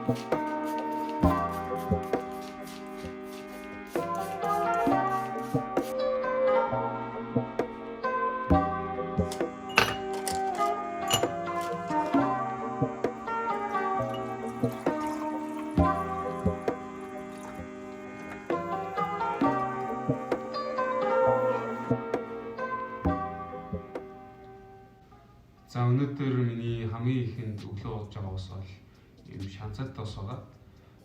За өнөөдөр миний хамгийн ихэнд өглөө ууж байгаа ус бол ийм шанцаатай ус байгаа.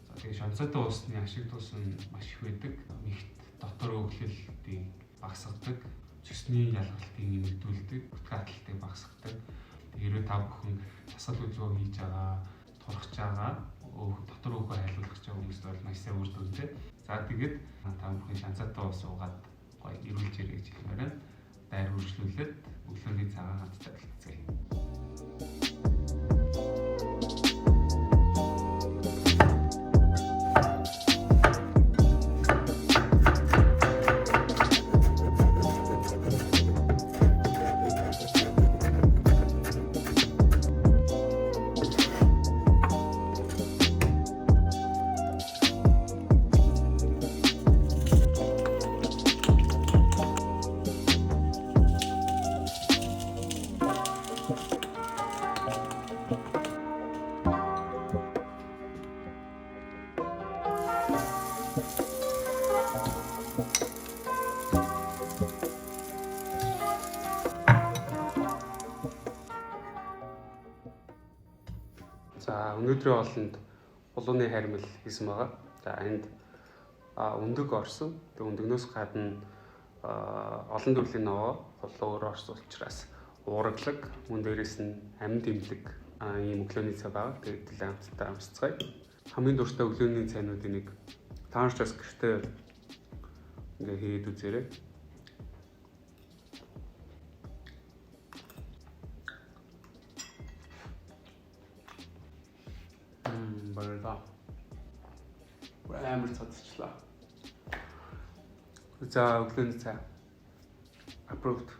За тэгээ шанцаатай усны ашиг тус нь маш их байдаг. Нэгт дотор өглөлтийг багасгадаг, цэсний ялгалтыг нэмэгдүүлдэг, бүтгэн хаталтыг багасгадаг. Хэрвээ та бүхэн засал хөдөлгөөн хийж байгаа, турхаж байгаа, дотор өөхөө хайлуулах гэж байгаа хүмүүст бол маш сайн үр дүнтэй. За тэгээд та бүхэн шанцаатай ус уугаад гоё эрүүлж ирээ гэж хэлмээр байна. Дайр үржлүүлээд өглөөний цагаан хаттай бэлтцгээе. За өнөөдрийн хоолнд булууны хармил хийсэн байгаа. За энд өндөг орсон. Тэгээ өндөгнөөс гадна олон төрлийн ногоо хоолоор орсон учраас уургалаг, мөн дээрээс нь амьд имлэг ийм өглөөний цай байгаа. Тэгээд төлөө хамтдаа амсцгаая. Хамгийн дуртай өглөөний цайнуудын нэг таанч бас гэртээ ингээ хийгээд үзээрэй. Баярлалаа. Амар цацчлаа. За өглөөний цай. Approved.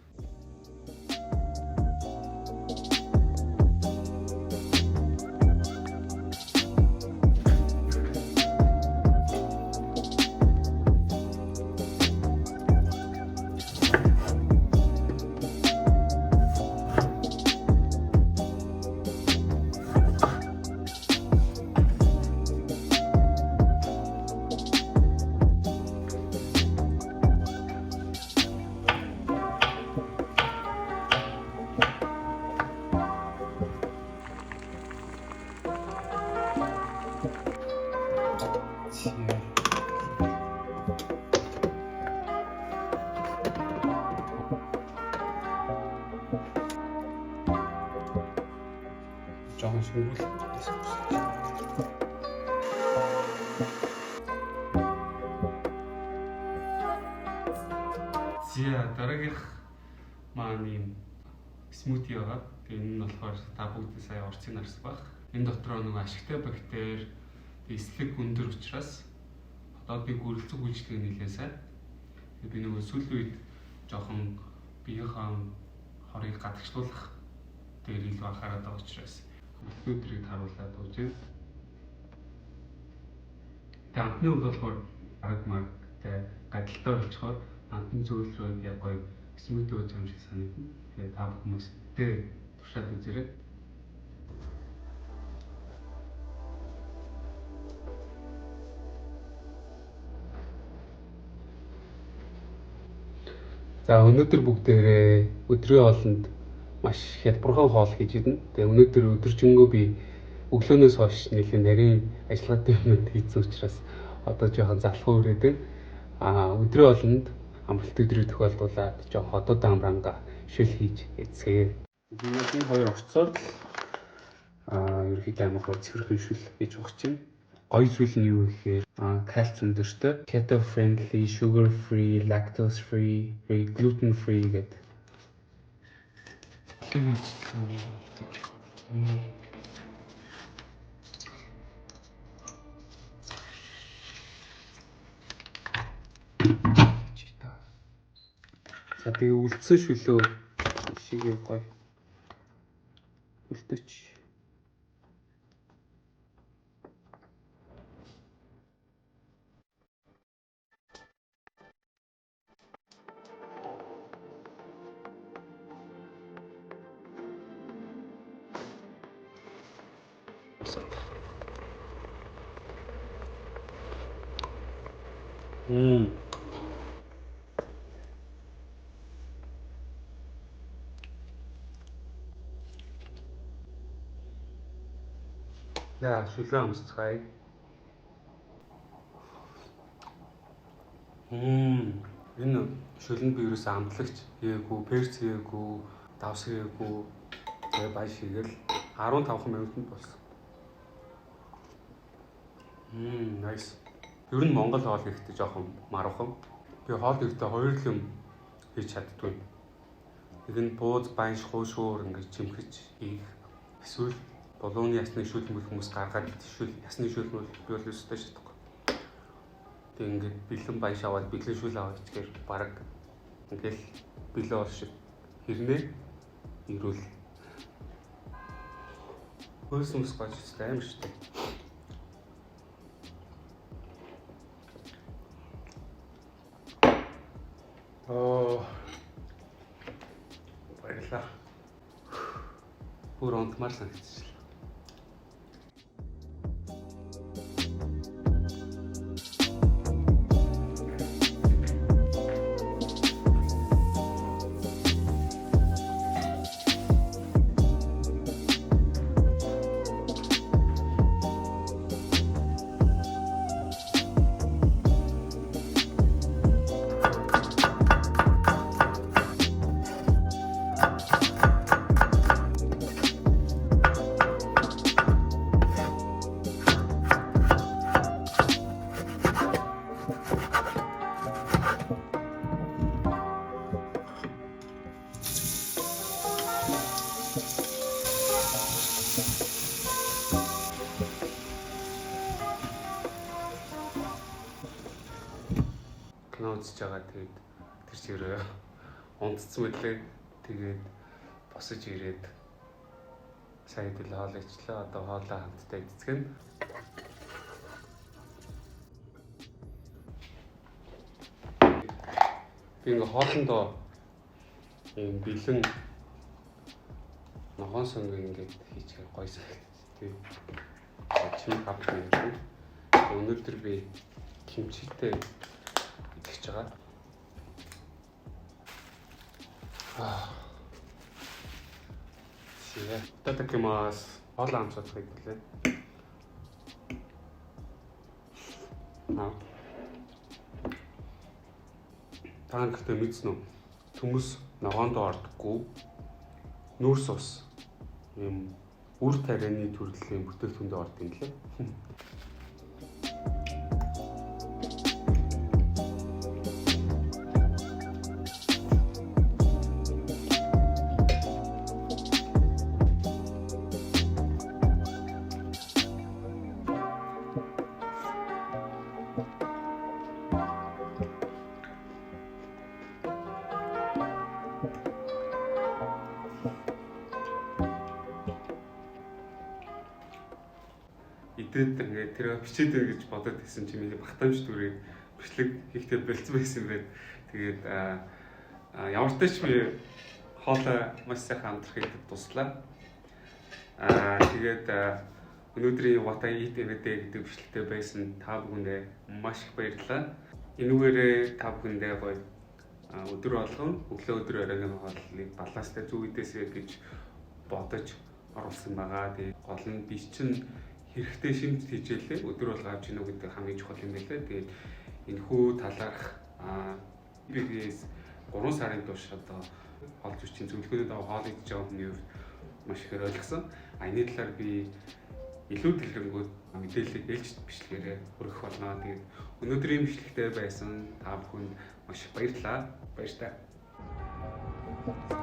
Жохон шүрүүл. За дараагийнх маань юм смути байгаа. Тэгээ энэ нь болохоор та бүгд сая орцын нарс баг. Энэ дотор нэг ашигтай бактери, эслэг өндөр учраас одоо би гөрөлцөг үйлчлэг нэлээ сайн. Тэгээ би нөгөө сүүлийн үед жохон биеийнхээ хорыг гадагшлуулах дээр илүү анхаарал байгаа учраас өдрийг харуулад үзье. Тэгээ анхны үед болохоор магтай гадалтай болчихоор амтны зүйл рүү яг гоё смути ууж юм шиг санагдана. Тэгээ та хүмүүстээ туршаад үзээрэй. За өнөөдөр бүгдээрээ өдрийн хоолнд маш хялбархан хоол хийж идэнэ. Тэгээ өнөөдөр өдөржингөө би өглөөнөөс хойш нэлээд нарийн ажиллагаатай юмуд хийсэн учраас одоо жоохон залхуу өрөөд байна. Өдрийн хоолнд амралт өдрийг тохиолдуулаад жоохон хотод амранга шил хийж эцгээе. Энэ хоёр орцоор ерөнхийдөө амар гоо цэвэрхэн шил хийж өгч чинь. Гоё зүйл нь юу гэхээр кальц өндөртэй, keto friendly, sugar free, lactose free, gluten free гэдэг. За тэгээ үлдсэн шүлөө шиг гоё үлдээч. авсан. За шүлээ амсцгаая. Энэ шүлэнд би ерөөсөө амтлагч хийгээгүй, перц хийгээгүй, давс хийгээгүй. Тэгээ баяж хийгээл 15 минутанд болсон. Nice. Ер нь Монгол хоол хийхдээ жоохон марвхан. Би хоол хийхдээ хоёр юм хийж чаддгүй. Нэг нь бууз, банш, хуушуур ингэж чимхэж хийх. Эсвэл болооны ясны шүлмэл хүмүүс гаргаад ясны шүлмэл би бол өстэй чадахгүй. Тэгээ ингээд бэлэн банш аваад бэлэн шүл аваад ичгээр бараг ингээл бэлэн бол шиг хэрнээ ирүүл. Хөөс мөс гаж амар шүү дээ. Баярлалаа. Бүр онтмар санагдчихлаа. Кино үзэж байгаа тэгээд тэр чирээ унтцсан мэтлээ тэгээд босож ирээд сая дэл хоол ичлээ одоо хоолоо хамтдаа эцгэн. Би ингээ хоолндоо юм бэлэн ногоон сонг ингээд хийчихээ гоё санагдчих тийм. Чимэг авах юм. Өнөөдөр би кимчитэй идэж байгаа. Сия. Татакимас. Хоол амсах хэлээ. Танктай мэдсэн үү? Төмөс ногоонд ордоггүй. Нүүрс ус юм үр тарианы төрлийн бүтээгдэхүүнд ордог юм лээ. Идээд ингээд тэр бичээд байна гэж бодоод байсан чи миний багтаамж дүрийг бичлэг хийхдээ бэлдсэн байсан юм байна. Тэгээд ямар ч тач би хоолой маш сайхан амтрахыг туслаа. Тэгээд өнөөдрийн What I Eat Every Day гэдэг бичлэгтэй байсан та бүхэндээ маш их баярлалаа. Энүүгээрээ та бүхэндээ гоё өдөр болгон өглөө өдөр оройн хооллыг баланстай зөв үдээсэй гэж бодож оруулсан байгаа. Тэгээд гол нь би чинь хэрэгтэй шимт хичээлээ өдөр болго авч гинөө гэдэг хамгийн чухал юм байлаа. Тэгээд энэ хүү талаарх бигээс 3 сарын турш одоо олж үчийн зөвлөгөөнөд хоол идэж байгаа хүний хувьд маш их ойлгосон. Энэ талаар би илүү дэлгэрэнгүй мэдээлэл ээлжид бичлэгээрээ хүргэх болно. Тэгээд өнөөдрийн бичлэгтэй байсан та бүхэнд маш их баярлалаа. Баярлалаа.